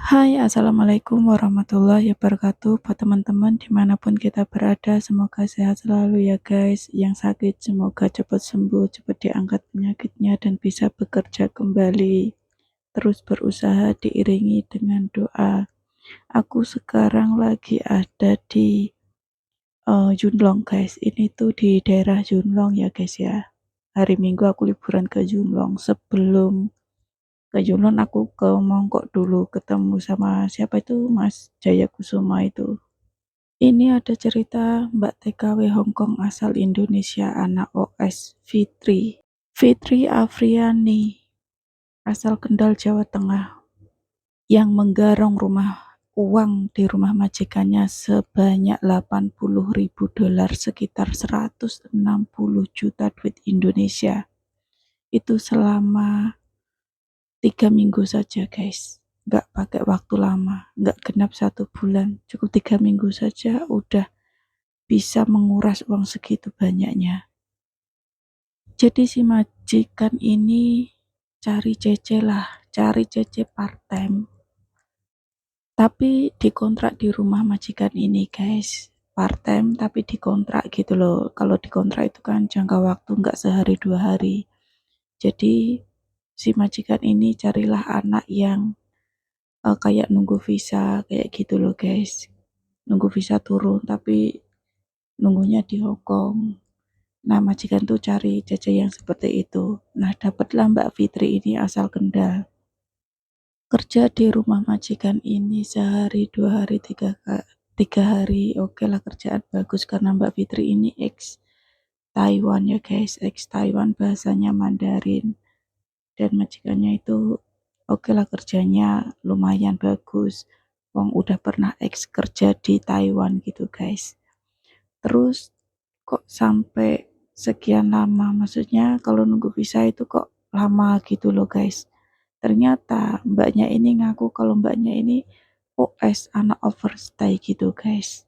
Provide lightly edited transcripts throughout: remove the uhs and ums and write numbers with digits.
Hai, Assalamualaikum warahmatullahi wabarakatuh. Buat teman-teman dimanapun kita berada, semoga sehat selalu ya guys. Yang sakit semoga cepat sembuh, cepat diangkat penyakitnya dan bisa bekerja kembali. Terus berusaha diiringi dengan doa. Aku sekarang lagi ada di Junlong guys. Ini tuh di daerah Junlong ya guys ya. Hari Minggu aku liburan ke Junlong. Sebelum ke Junlong aku ke Mongkok dulu ketemu sama siapa itu Mas Jaya Kusuma itu. Ini ada cerita Mbak TKW Hongkong asal Indonesia anak OS Fitri. Fitri Afriani asal Kendal Jawa Tengah yang menggarong uang di rumah majikannya sebanyak 80.000 dolar sekitar 160 juta duit Indonesia. Itu selama 3 minggu saja guys, nggak pakai waktu lama, nggak genap 1 bulan, cukup 3 minggu saja udah bisa menguras uang segitu banyaknya. Jadi si majikan ini cari cece part time, tapi dikontrak di rumah majikan ini guys, part time tapi dikontrak gitu loh. Kalau dikontrak itu kan jangka waktu nggak sehari 2 hari. Jadi si majikan ini carilah anak yang kayak nunggu visa kayak gitu loh guys, nunggu visa turun tapi nunggunya di Hong Kong. Nah majikan tuh cari cece yang seperti itu. Nah dapatlah Mbak Fitri ini asal Kendal. Kerja di rumah majikan ini sehari 2 hari 3 hari, oke lah kerjaan bagus karena Mbak Fitri ini ex Taiwan ya guys, ex Taiwan, bahasanya Mandarin. Dan majikannya itu oke lah kerjanya lumayan bagus. Wong udah pernah kerja di Taiwan gitu guys. Terus kok sampai sekian lama? Maksudnya kalau nunggu visa itu kok lama gitu loh guys. Ternyata mbaknya ini ngaku kalau mbaknya ini OS anak overstay gitu guys.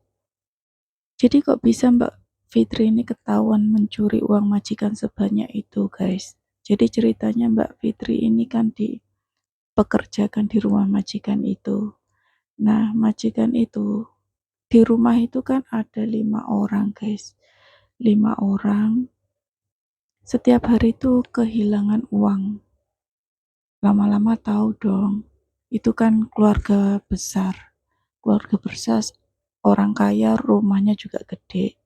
Jadi kok bisa Mbak Fitri ini ketahuan mencuri uang majikan sebanyak itu guys. Jadi ceritanya Mbak Fitri ini kan dipekerjakan di rumah majikan itu. Nah majikan itu di rumah itu kan ada 5 orang guys. 5 orang setiap hari itu kehilangan uang. Lama-lama tahu dong. Itu kan keluarga besar. Keluarga besar, orang kaya, rumahnya juga gede.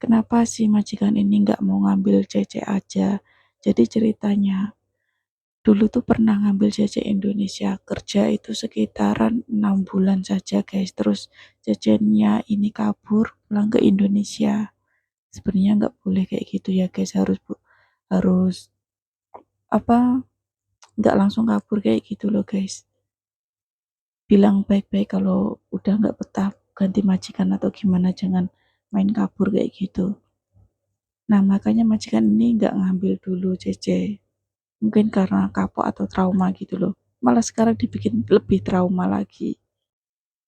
Kenapa si majikan ini nggak mau ngambil cece aja? Jadi ceritanya, dulu tuh pernah ngambil cece Indonesia, kerja itu sekitaran 6 bulan saja guys. Terus cecenya ini kabur pulang ke Indonesia. Sebenarnya nggak boleh kayak gitu ya guys, harus apa, nggak langsung kabur kayak gitu loh guys. Bilang baik-baik kalau udah nggak betah ganti majikan atau gimana, jangan main kabur kayak gitu. Nah makanya majikan ini nggak ngambil dulu CC, mungkin karena kapok atau trauma gitu loh, malah sekarang dibikin lebih trauma lagi.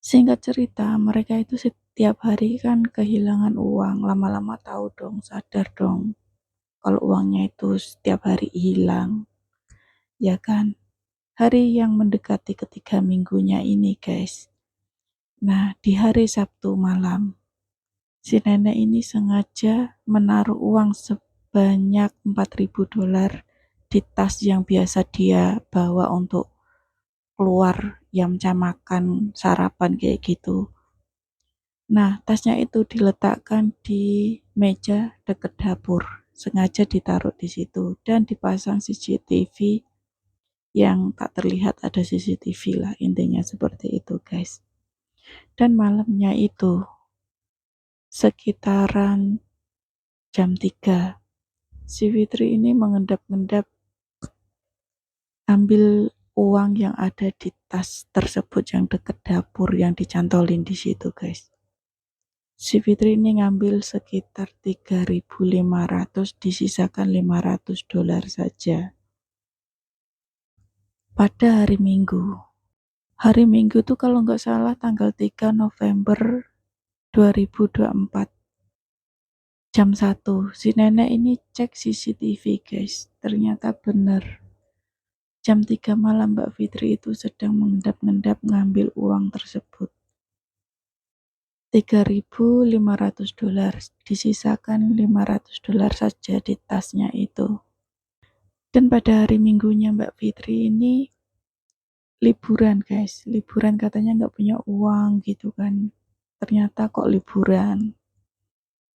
Singkat cerita, mereka itu setiap hari kan kehilangan uang, lama-lama tahu dong, sadar dong kalau uangnya itu setiap hari hilang, ya kan. Hari yang mendekati ketiga minggunya ini guys, nah di hari Sabtu malam si nenek ini sengaja menaruh uang sebanyak 4.000 dolar di tas yang biasa dia bawa untuk keluar yamcha makan sarapan kayak gitu. Nah, tasnya itu diletakkan di meja dekat dapur, sengaja ditaruh di situ dan dipasang CCTV yang tak terlihat ada CCTV lah, intinya seperti itu guys. Dan malamnya itu sekitaran jam 3, si Fitri ini mengendap-endap ambil uang yang ada di tas tersebut yang dekat dapur yang dicantolin di situ guys. Si Fitri ini ngambil sekitar 3.500, disisakan 500 dolar saja. Pada hari Minggu. Hari Minggu tuh kalau nggak salah tanggal 3 November 2024. Jam 1, si nenek ini cek CCTV guys. Ternyata benar. Jam 3 malam Mbak Fitri itu sedang mengendap-endap ngambil uang tersebut. $3.500, disisakan $500 saja di tasnya itu. Dan pada hari Minggunya Mbak Fitri ini liburan guys, liburan katanya nggak punya uang gitu kan. Ternyata kok liburan.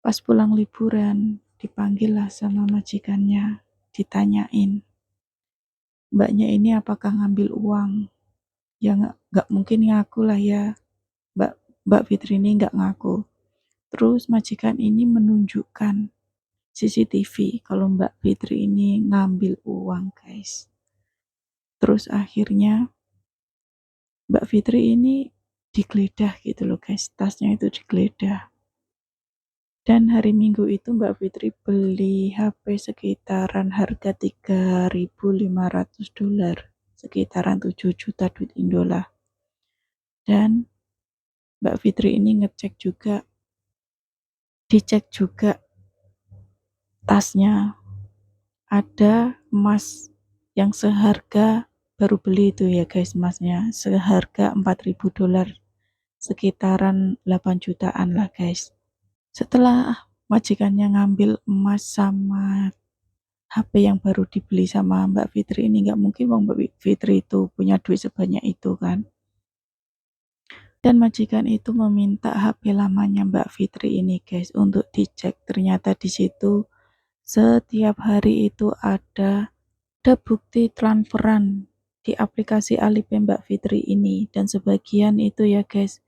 Pas pulang liburan, dipanggil lah sama majikannya, ditanyain, mbaknya ini apakah ngambil uang? Ya nggak mungkin ngaku lah ya, Mbak Mbak Fitri ini nggak ngaku. Terus majikan ini menunjukkan CCTV kalau Mbak Fitri ini ngambil uang guys. Terus akhirnya Mbak Fitri ini digeledah gitu loh guys, tasnya itu digeledah. Dan hari Minggu itu Mbak Fitri beli HP sekitaran harga $3.500, sekitaran 7 juta duit Indo lah. Dan Mbak Fitri ini dicek juga tasnya, ada emas yang seharga, baru beli itu ya guys emasnya, seharga $4.000, sekitaran 8 jutaan lah guys. Setelah majikannya ngambil emas sama HP yang baru dibeli sama Mbak Fitri ini, nggak mungkin Mbak Fitri itu punya duit sebanyak itu kan. Dan majikan itu meminta HP lamanya Mbak Fitri ini guys untuk dicek. Ternyata di situ setiap hari itu ada bukti transferan di aplikasi Alipay Mbak Fitri ini, dan sebagian itu ya guys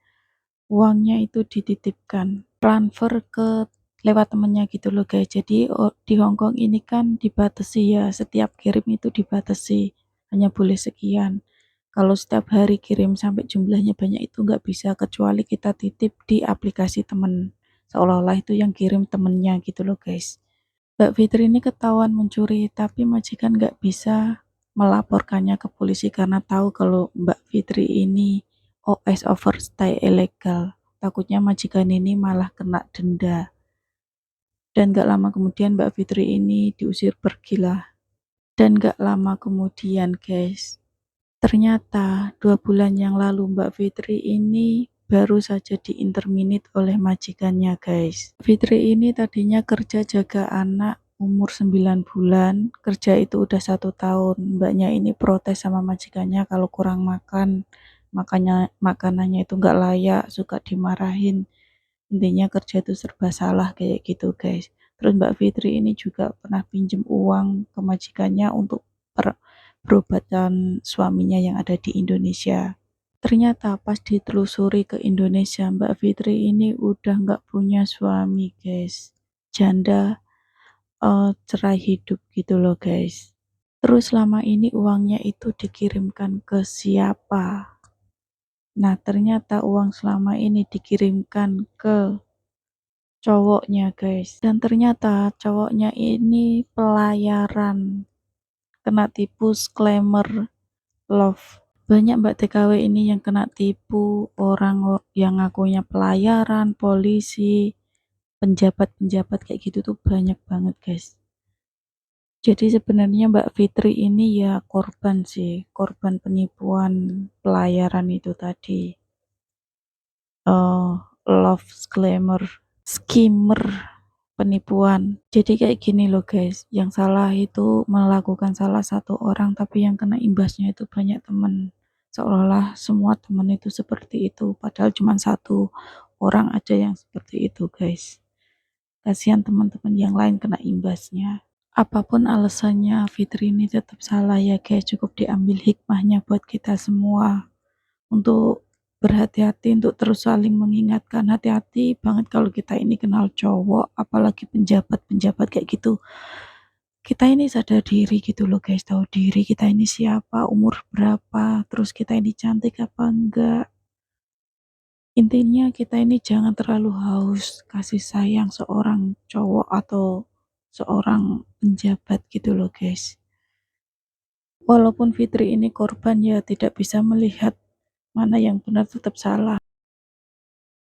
uangnya itu dititipkan transfer ke lewat temennya gitu loh guys. Jadi di Hongkong ini kan dibatasi ya, setiap kirim itu dibatasi hanya boleh sekian. Kalau setiap hari kirim sampai jumlahnya banyak itu nggak bisa, kecuali kita titip di aplikasi temen, seolah-olah itu yang kirim temennya gitu loh guys. Mbak Fitri ini ketahuan mencuri, tapi majikan nggak bisa melaporkannya ke polisi karena tahu kalau Mbak Fitri ini OS overstay ilegal. Takutnya majikan ini malah kena denda. Dan gak lama kemudian Mbak Fitri ini diusir pergi lah. Dan gak lama kemudian guys, ternyata 2 bulan yang lalu Mbak Fitri ini baru saja diinterminate oleh majikannya guys. Fitri ini tadinya kerja jaga anak umur 9 bulan, kerja itu udah 1 tahun. Mbaknya ini protes sama majikannya kalau kurang makan, makanannya itu nggak layak, suka dimarahin. Intinya kerja itu serba salah kayak gitu guys. Terus Mbak Fitri ini juga pernah pinjem uang ke majikannya untuk perobatan suaminya yang ada di Indonesia. Ternyata pas ditelusuri ke Indonesia, Mbak Fitri ini udah nggak punya suami guys. Janda, cerai hidup gitu loh guys. Terus selama ini uangnya itu dikirimkan ke siapa? Nah ternyata uang selama ini dikirimkan ke cowoknya guys. Dan ternyata cowoknya ini pelayaran, kena tipu scammer love. Banyak Mbak TKW ini yang kena tipu, orang yang ngakunya pelayaran, polisi, penjabat-penjabat kayak gitu tuh banyak banget guys. Jadi sebenarnya Mbak Fitri ini ya korban sih, korban penipuan pelayaran itu tadi. Love scammer, penipuan. Jadi kayak gini loh guys, yang salah itu melakukan salah satu orang, tapi yang kena imbasnya itu banyak teman. Seolah-olah semua teman itu seperti itu, padahal cuma satu orang aja yang seperti itu guys. Kasihan teman-teman yang lain kena imbasnya. Apapun alasannya, Fitri ini tetap salah ya guys, cukup diambil hikmahnya buat kita semua. Untuk berhati-hati, untuk terus saling mengingatkan, hati-hati banget kalau kita ini kenal cowok, apalagi penjabat-penjabat kayak gitu. Kita ini sadar diri gitu loh guys, tahu diri kita ini siapa, umur berapa, terus kita ini cantik apa enggak. Intinya kita ini jangan terlalu haus kasih sayang seorang cowok atau seorang penjabat gitu loh guys. Walaupun Fitri ini korban ya tidak bisa melihat mana yang benar, tetap salah.